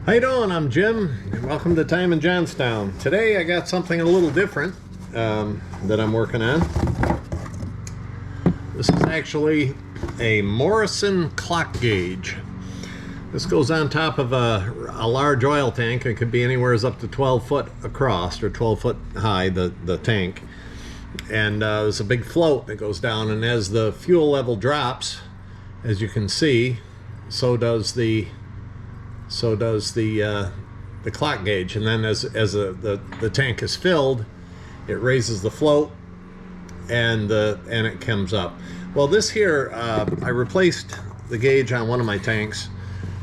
How you doing? I'm Jim, and welcome to Time in Johnstown. Today I got something a little different that I'm working on. This is actually a Morrison clock gauge. This goes on top of a large oil tank. It could be anywhere up to 12 foot across or 12 foot high, the tank. And there's a big float that goes down, and as the fuel level drops, as you can see, so does the clock gauge. And then as the tank is filled, it raises the float and it comes up. Well, this here, I replaced the gauge on one of my tanks.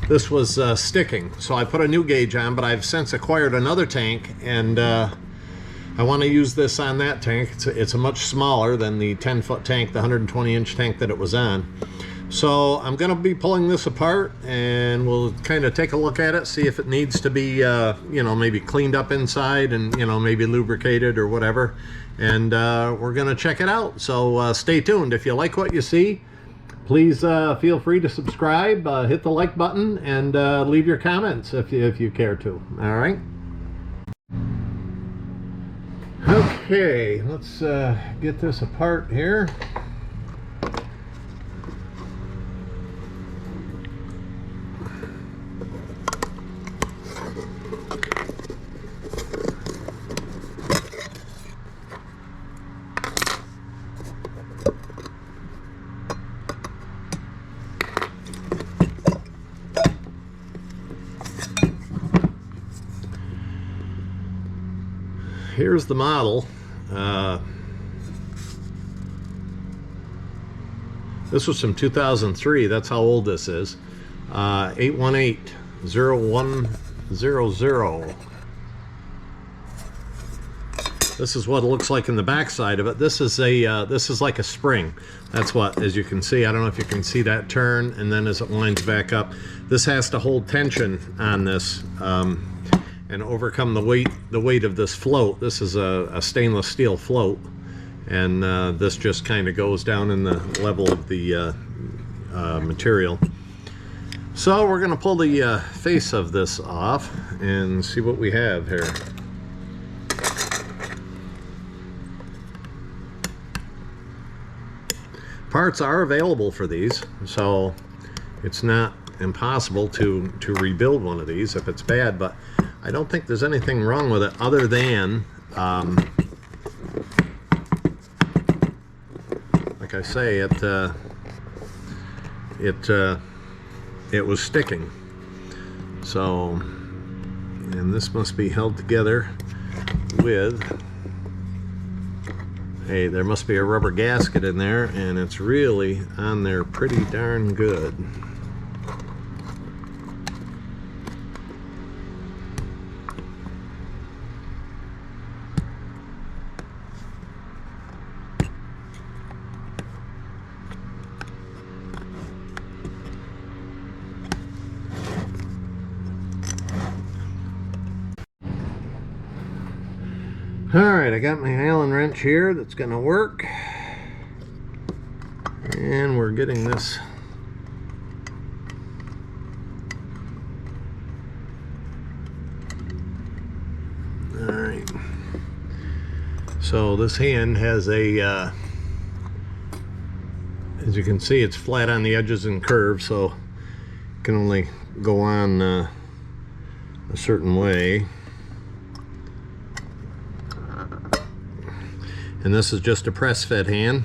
This was sticking, so I put a new gauge on, but I've since acquired another tank, and I want to use this on that tank. It's a much smaller than the 10-foot tank, the 120-inch tank that it was on. So I'm going to be pulling this apart, and we'll kind of take a look at it, see if it needs to be, maybe cleaned up inside and, maybe lubricated or whatever. And we're going to check it out. So stay tuned. If you like what you see, please feel free to subscribe, hit the like button, and leave your comments if you care to. All right. Okay, let's get this apart here. Here's the model. This was from 2003. That's how old this is. 818-0100. This is what it looks like in the back side of it. This is like a spring. That's what, as you can see, I don't know if you can see that turn, and then as it winds back up, this has to hold tension on this and overcome the weight of this float. This is a stainless steel float, and this just kind of goes down in the level of the material. So we're going to pull the face of this off and see what we have here. Parts are available for these, so it's not impossible to rebuild one of these if it's bad, but I don't think there's anything wrong with it other than, like I say, it was sticking. So, and this must be held together with, hey, there must be a rubber gasket in there, and it's really on there pretty darn good. Alright, I got my Allen wrench here that's going to work, and we're getting this alright. So this hand has a as you can see, it's flat on the edges and curved, so it can only go on a certain way. And this is just a press fed hand.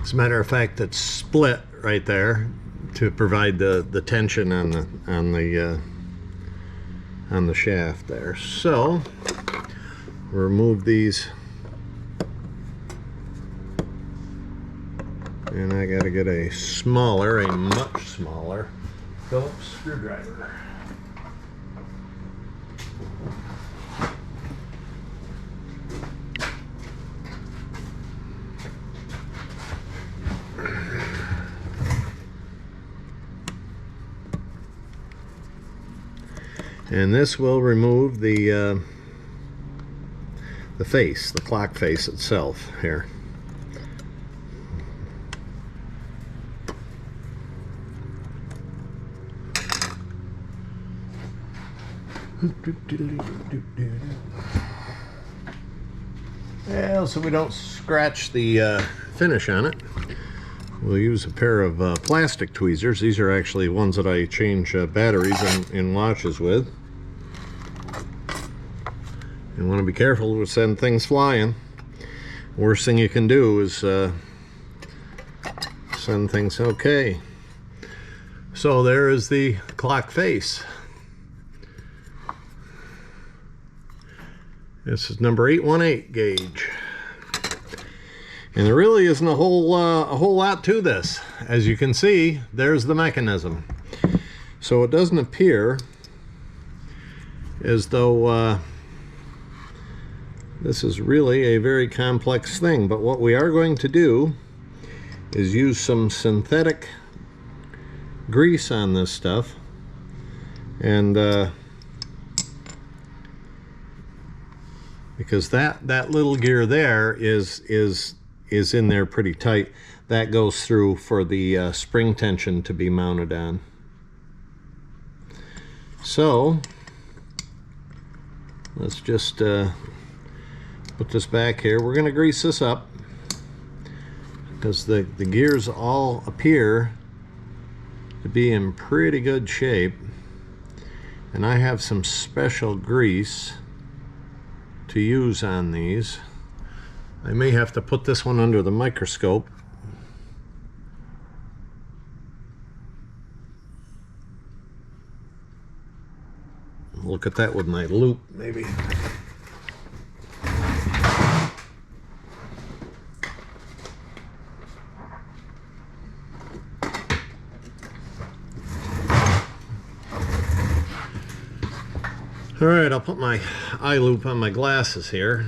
As a matter of fact, it's split right there to provide the tension on the shaft there. So remove these, and I got to get a much smaller Phillips screwdriver. And this will remove the face, the clock face itself here. Well, so we don't scratch the finish on it, we'll use a pair of plastic tweezers. These are actually ones that I change batteries in watches with. You want to be careful with sending things flying. Worst thing you can do is send things. Okay, so there is the clock face. This is number 818 gauge, and there really isn't a whole lot to this. As you can see, there's the mechanism. So it doesn't appear as though this is really a very complex thing, but what we are going to do is use some synthetic grease on this stuff, and because that little gear there is in there pretty tight. That goes through for the spring tension to be mounted on. So let's just put this back here. We're going to grease this up because the gears all appear to be in pretty good shape, and I have some special grease to use on these. I may have to put this one under the microscope. Look at that with my loupe, maybe. All right, I'll put my eye loupe on my glasses here.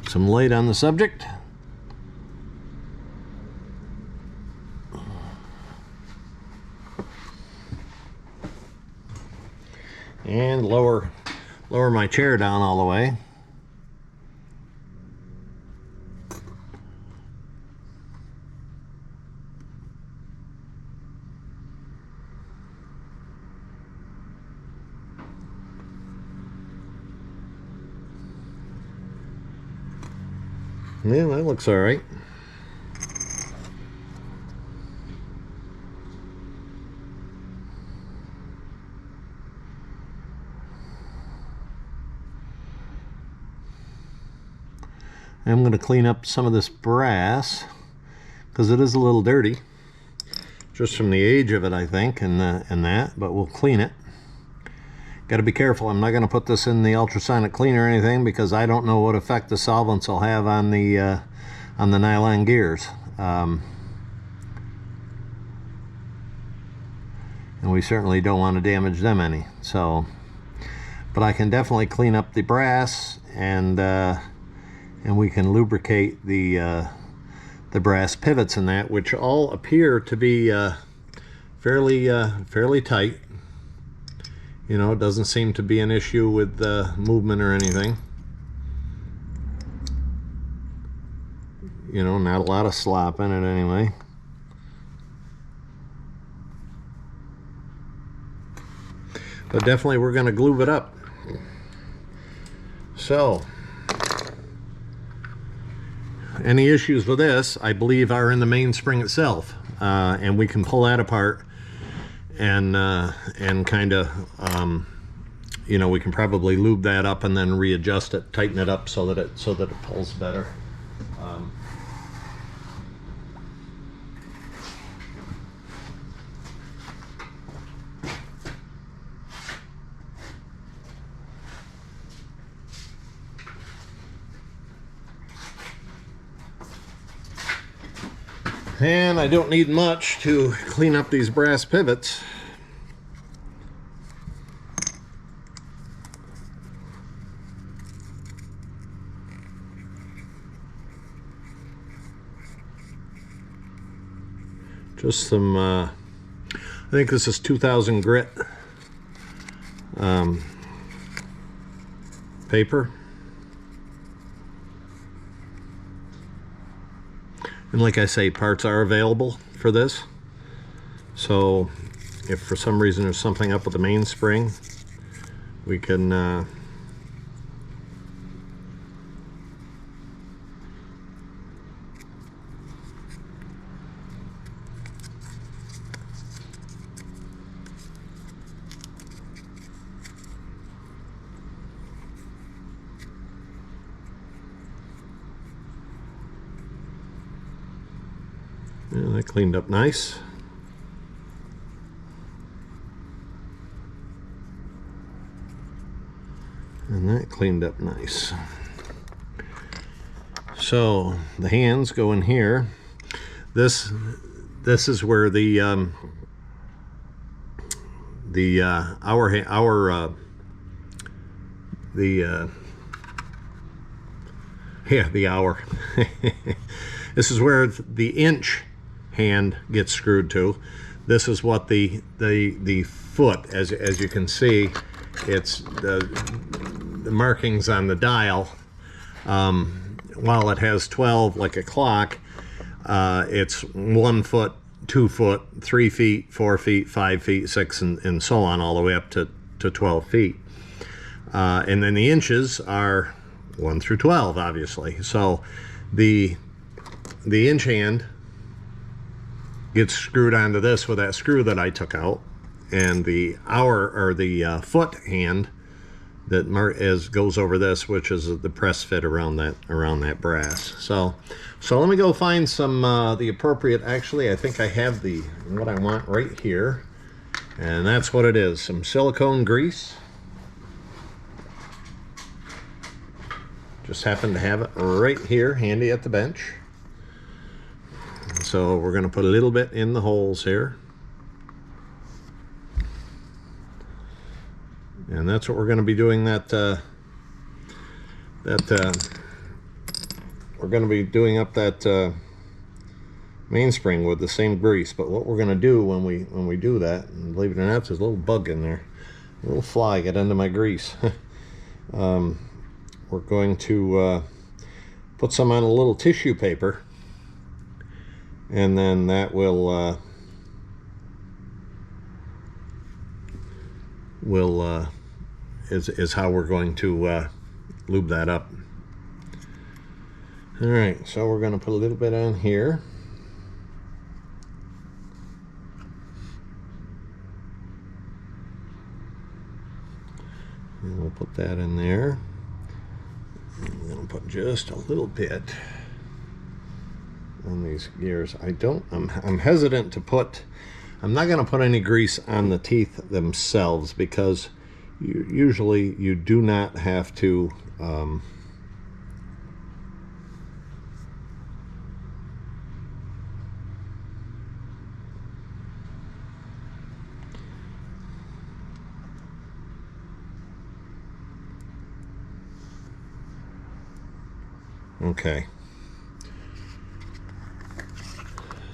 Some light on the subject. And lower my chair down all the way. Yeah, that looks all right. I'm going to clean up some of this brass because it is a little dirty, just from the age of it, I think, and that. But we'll clean it. Got to be careful. I'm not going to put this in the ultrasonic cleaner or anything because I don't know what effect the solvents will have on the nylon gears. And we certainly don't want to damage them any. So, but I can definitely clean up the brass, and we can lubricate the brass pivots in that, which all appear to be fairly tight. You know, it doesn't seem to be an issue with movement or anything. You know, not a lot of slop in it anyway. But definitely we're going to glue it up. So, any issues with this, I believe, are in the mainspring itself. And we can pull that apart and kind of, you know, we can probably lube that up and then readjust it, tighten it up so that it pulls better. And I don't need much to clean up these brass pivots. Just some, I think this is 2000 grit. paper. And like I say, parts are available for this. So if for some reason there's something up with the mainspring, we can yeah, that cleaned up nice. And that cleaned up nice. So the hands go in here. This is where the hour. This is where the inch hand gets screwed to. This is what the foot, as you can see, it's the markings on the dial. While it has 12 like a clock, it's 1 foot, 2 foot, 3 feet, 4 feet, 5 feet, 6, and so on, all the way up to 12 feet. And then the inches are 1 through 12, obviously. So the inch hand gets screwed onto this with that screw that I took out, and the hour, or the foot hand, that goes over this, which is the press fit around that brass. So let me go find some the appropriate. Actually, I think I have what I want right here, and that's what it is: some silicone grease. Just happen to have it right here, handy at the bench. So we're going to put a little bit in the holes here. And that's what we're going to be doing we're going to be doing up that mainspring with the same grease. But what we're going to do when we do that, and believe it or not, there's a little bug in there, a little fly got into my grease. We're going to put some on a little tissue paper, and then that will is how we're going to lube that up. All right, so we're going to put a little bit on here. And we'll put that in there. I'm going to put just a little bit on these gears. I'm hesitant to put, I'm not going to put any grease on the teeth themselves, because usually you do not have to okay.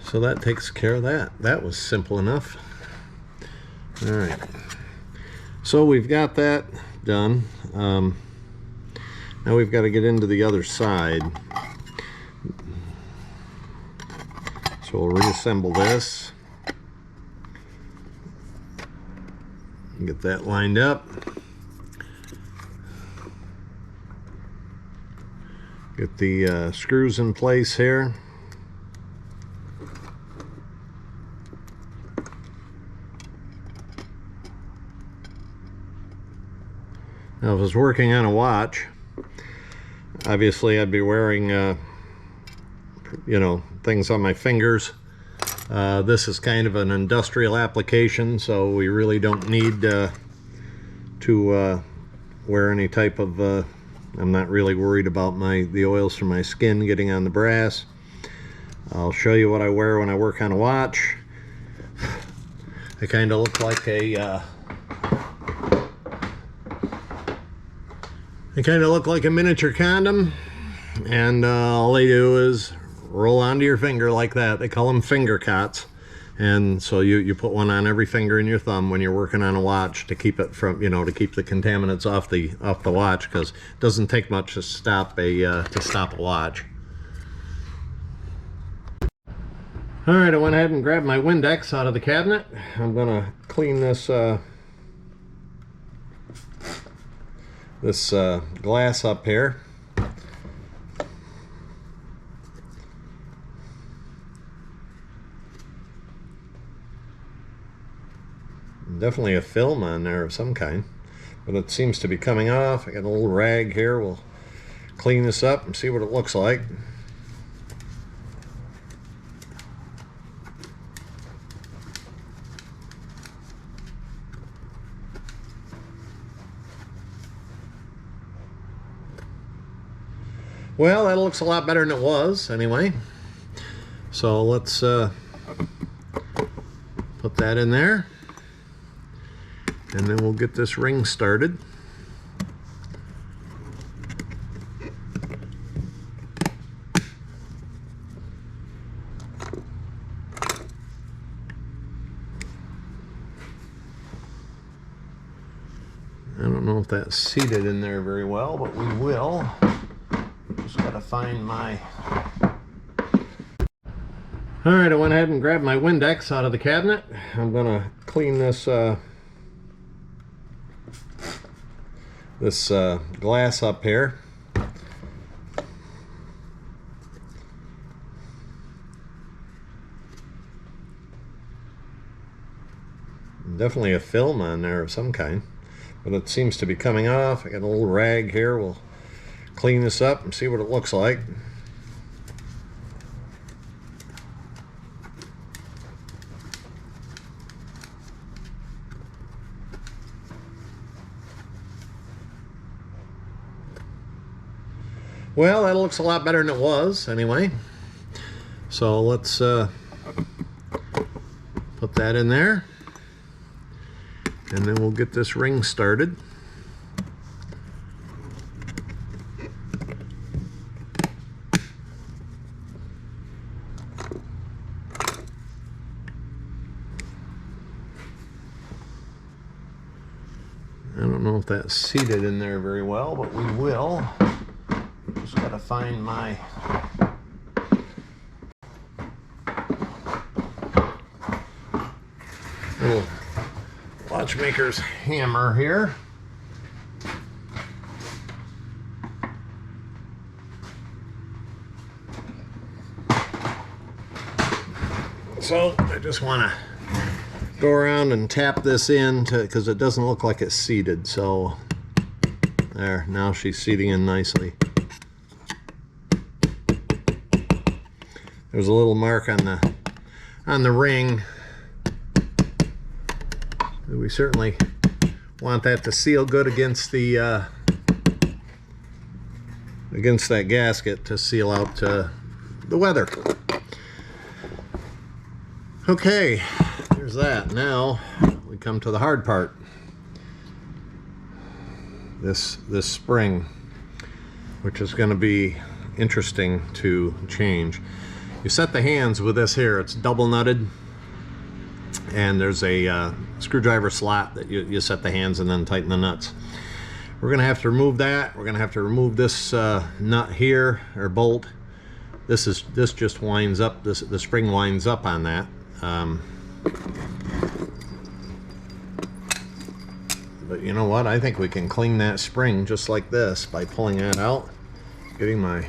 So that takes care of that. That was simple enough. All right. So we've got that done. Now we've got to get into the other side. So we'll reassemble this. Get that lined up. Get the screws in place here. Now, if I was working on a watch, obviously I'd be wearing, you know, things on my fingers. This is kind of an industrial application, so we really don't need to wear any type of, I'm not really worried about the oils from my skin getting on the brass. I'll show you what I wear when I work on a watch. I kind of look like a miniature condom, and all they do is roll onto your finger like that. They call them finger cots, And so you put one on every finger in your thumb when you're working on a watch to keep it from, to keep the contaminants off the watch, because it doesn't take much to stop a watch. All right, I went ahead and grabbed my Windex out of the cabinet. I'm gonna clean this glass up here. Definitely a film on there of some kind, but it seems to be coming off. I got a little rag here. We'll clean this up and see what it looks like. Well, that looks a lot better than it was anyway. So let's put that in there. And then we'll get this ring started. I don't know if that's seated in there very well, but we will. Just gotta find my... All right, I went ahead and grabbed my Windex out of the cabinet. I'm gonna clean this glass up here. Definitely a film on there of some kind, but it seems to be coming off. I got a little rag here. We'll clean this up and see what it looks like. Well, that looks a lot better than it was anyway. So let's put that in there. And then we'll get this ring started. I don't know if that's seated in there very well, but we will. Just gotta find my little watchmaker's hammer here. So I just want to go around and tap this in because it doesn't look like it's seated. So there, now she's seating in nicely. There's a little mark on the ring. We certainly want that to seal good against the against that gasket to seal out the weather. Okay, there's that. Now we come to the hard part. This spring, which is going to be interesting to change. You set the hands with this here. It's double nutted, and there's a screwdriver slot that you set the hands and then tighten the nuts. We're going to have to remove that. We're going to have to remove this nut here, or bolt. This just winds up. The spring winds up on that. But you know what? I think we can clean that spring just like this by pulling that out, getting my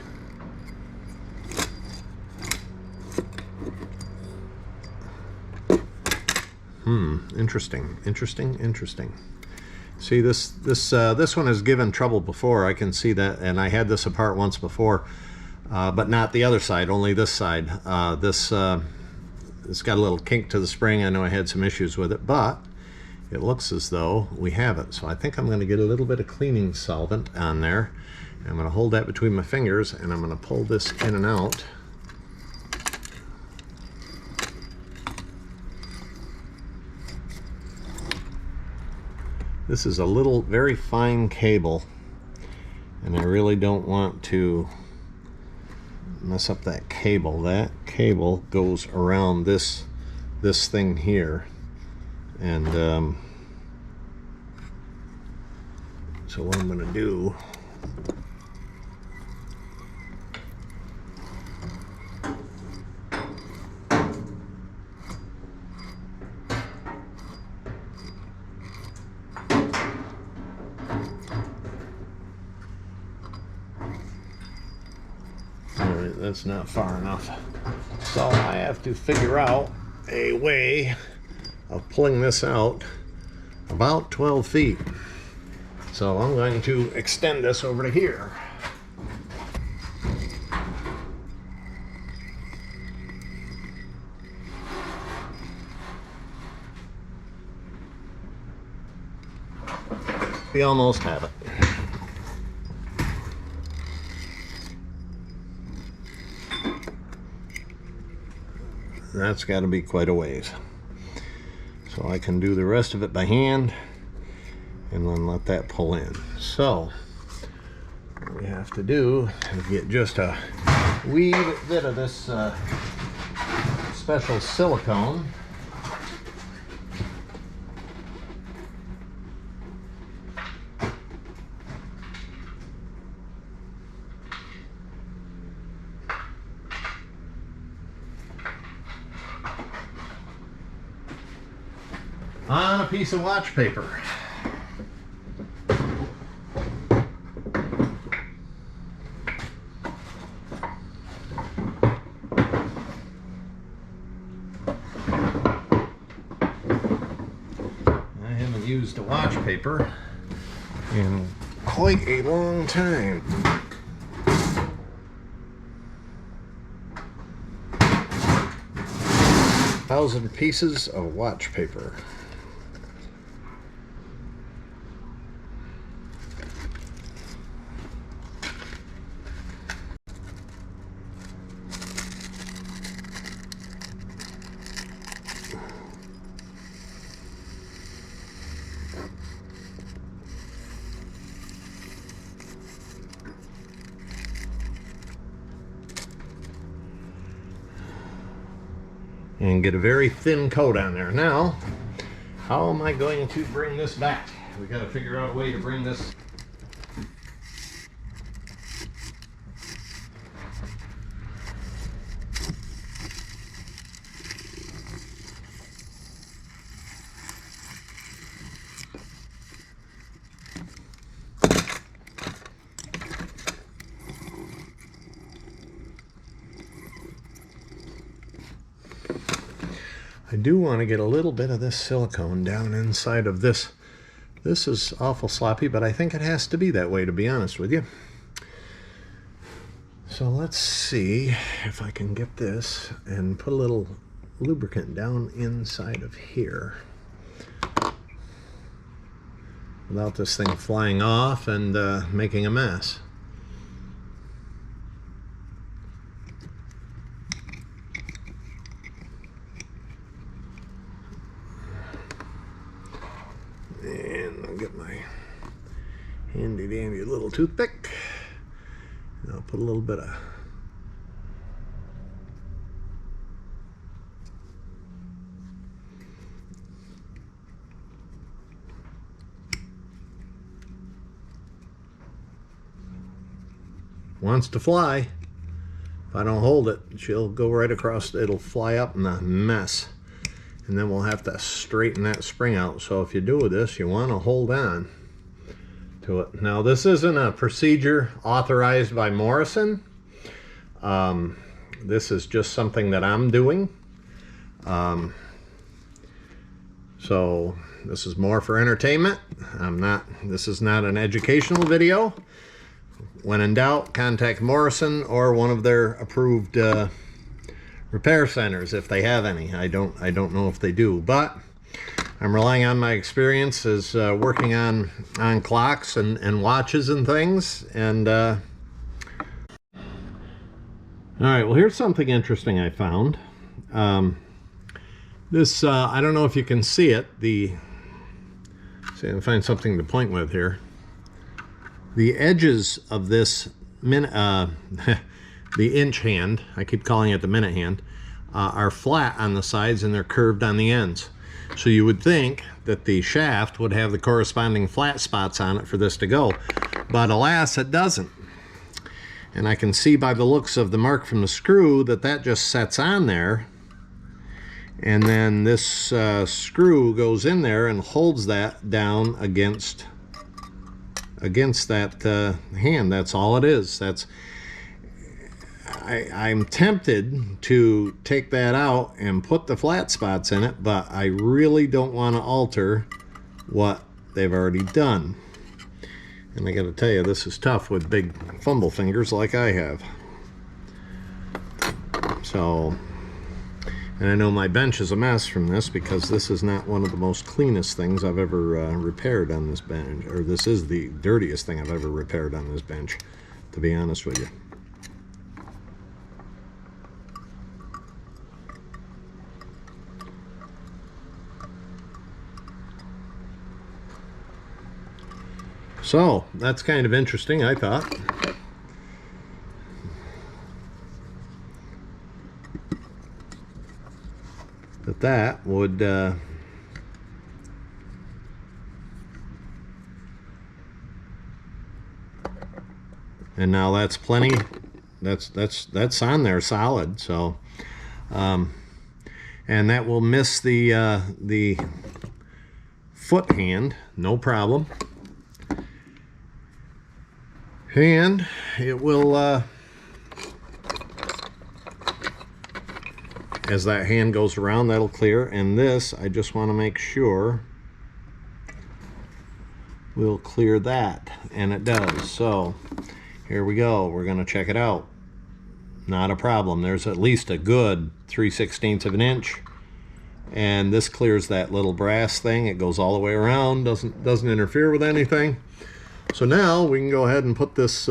interesting. See, this one has given trouble before. I can see that, and I had this apart once before, but not the other side, only this side. It's got a little kink to the spring. I know I had some issues with it, but it looks as though we have it. So I think I'm going to get a little bit of cleaning solvent on there. I'm going to hold that between my fingers, and I'm going to pull this in and out. This is a little, very fine cable, and I really don't want to mess up that cable. That cable goes around this this thing here. And so what I'm going to do, that's not far enough. So I have to figure out a way of pulling this out about 12 feet. So I'm going to extend this over to here. We almost have it. That's got to be quite a ways. So I can do the rest of it by hand and then let that pull in. So what we have to do is get just a wee bit of this special silicone. On a piece of watch paper. I haven't used a watch paper in quite a long time. Thousand pieces of watch paper. And get a very thin coat on there. Now, how am I going to bring this back? We got to figure out a way to bring this. I do want to get a little bit of this silicone down inside of this. This is awful sloppy, but I think it has to be that way, to be honest with you. So let's see if I can get this and put a little lubricant down inside of here without this thing flying off and making a mess. And I'll get my handy dandy little toothpick and I'll put a little bit of wants to fly. If I don't hold it, she'll go right across, it'll fly up in a mess. And then we'll have to straighten that spring out. So if you do this, you want to hold on to it. Now this isn't a procedure authorized by Morrison. This is just something that I'm doing. So this is more for entertainment. This is not an educational video. When in doubt, contact Morrison or one of their approved repair centers if they have any. I don't know if they do, but I'm relying on my experience as working on clocks and watches and things. And all right, well, here's something interesting I found. This I don't know if you can see it. See, I'll find something to point with here. The edges of this the inch hand, I keep calling it the minute hand, are flat on the sides and they're curved on the ends. So you would think that the shaft would have the corresponding flat spots on it for this to go, but alas, it doesn't. And I can see by the looks of the mark from the screw that that just sets on there, and then this screw goes in there and holds that down against that hand. That's all it is. I'm tempted to take that out and put the flat spots in it, but I really don't want to alter what they've already done. And I got to tell you, this is tough with big fumble fingers like I have. So, and I know my bench is a mess from this, because this is not one of the most cleanest things I've ever repaired on this bench, or this is the dirtiest thing I've ever repaired on this bench, to be honest with you. So that's kind of interesting, I thought. That would and now that's plenty. That's on there solid. So and that will miss the foot hand, no problem. And it will, as that hand goes around, that'll clear. And this, I just want to make sure will clear that, and it does. So here we go. We're going to check it out. Not a problem. There's at least a good 3/16 of an inch, and this clears that little brass thing. It goes all the way around, doesn't interfere with anything. So now we can go ahead and put this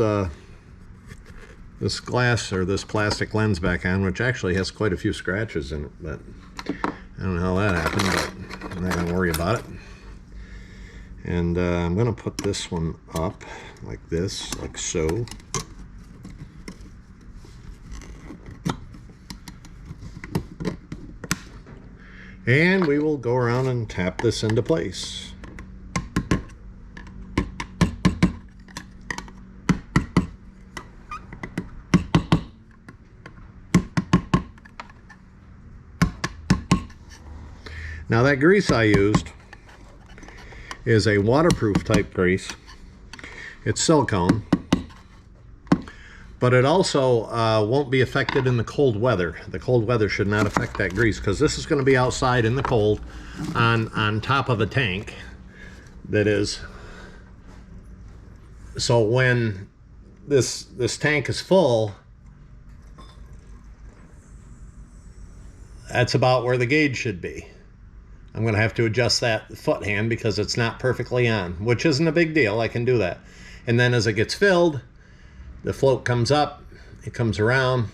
this glass, or this plastic lens, back on, which actually has quite a few scratches in it, but I don't know how that happened, but I'm not going to worry about it. And I'm going to put this one up like this, like so. And we will go around and tap this into place. Now that grease I used is a waterproof type grease. It's silicone, but it also won't be affected in the cold weather. The cold weather should not affect that grease, because this is going to be outside in the cold on top of a tank that is. So when this tank is full, that's about where the gauge should be. I'm going to have to adjust that foot hand because it's not perfectly on, which isn't a big deal. I can do that. And then as it gets filled, the float comes up, it comes around,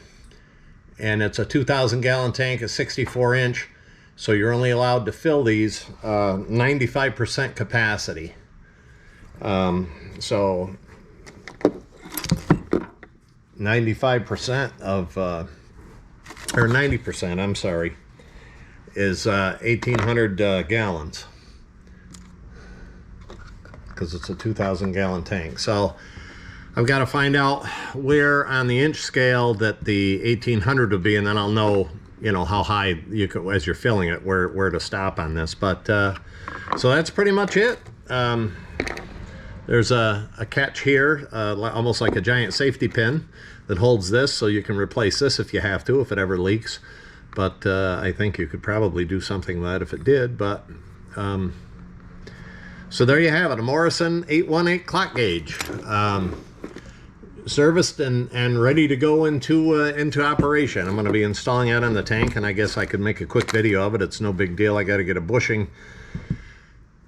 and it's a 2,000 gallon tank, a 64 inch. So you're only allowed to fill these 95% capacity. So 95% of, or 90%, I'm sorry, is 1,800 gallons, because it's a 2,000 gallon tank. So I've got to find out where on the inch scale that the 1,800 would be, and then I'll know, you know, how high you could, as you're filling it, where to stop on this. But so that's pretty much it. There's a catch here, almost like a giant safety pin that holds this, so you can replace this if you have to, if it ever leaks. But I think you could probably do something with that if it did. But so there you have it, a Morrison 818 clock gauge, serviced and ready to go into operation. I'm going to be installing it on the tank, and I guess I could make a quick video of it. It's no big deal. I got to get a bushing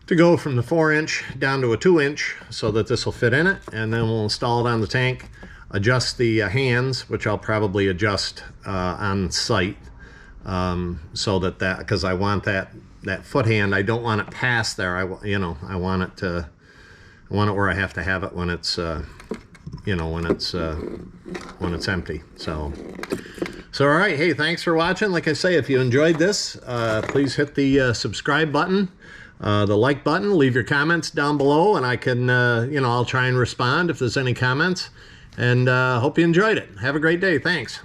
to go from the 4-inch down to a 2-inch so that this will fit in it, and then we'll install it on the tank, adjust the hands, which I'll probably adjust on site. So that because I want that foot hand, I don't want it past there. I want it where I have to have it when it's when it's empty. So So, all right, hey, thanks for watching. Like I say, if you enjoyed this, please hit the subscribe button, the like button, leave your comments down below, and I can, I'll try and respond if there's any comments. And hope you enjoyed it. Have a great day. Thanks.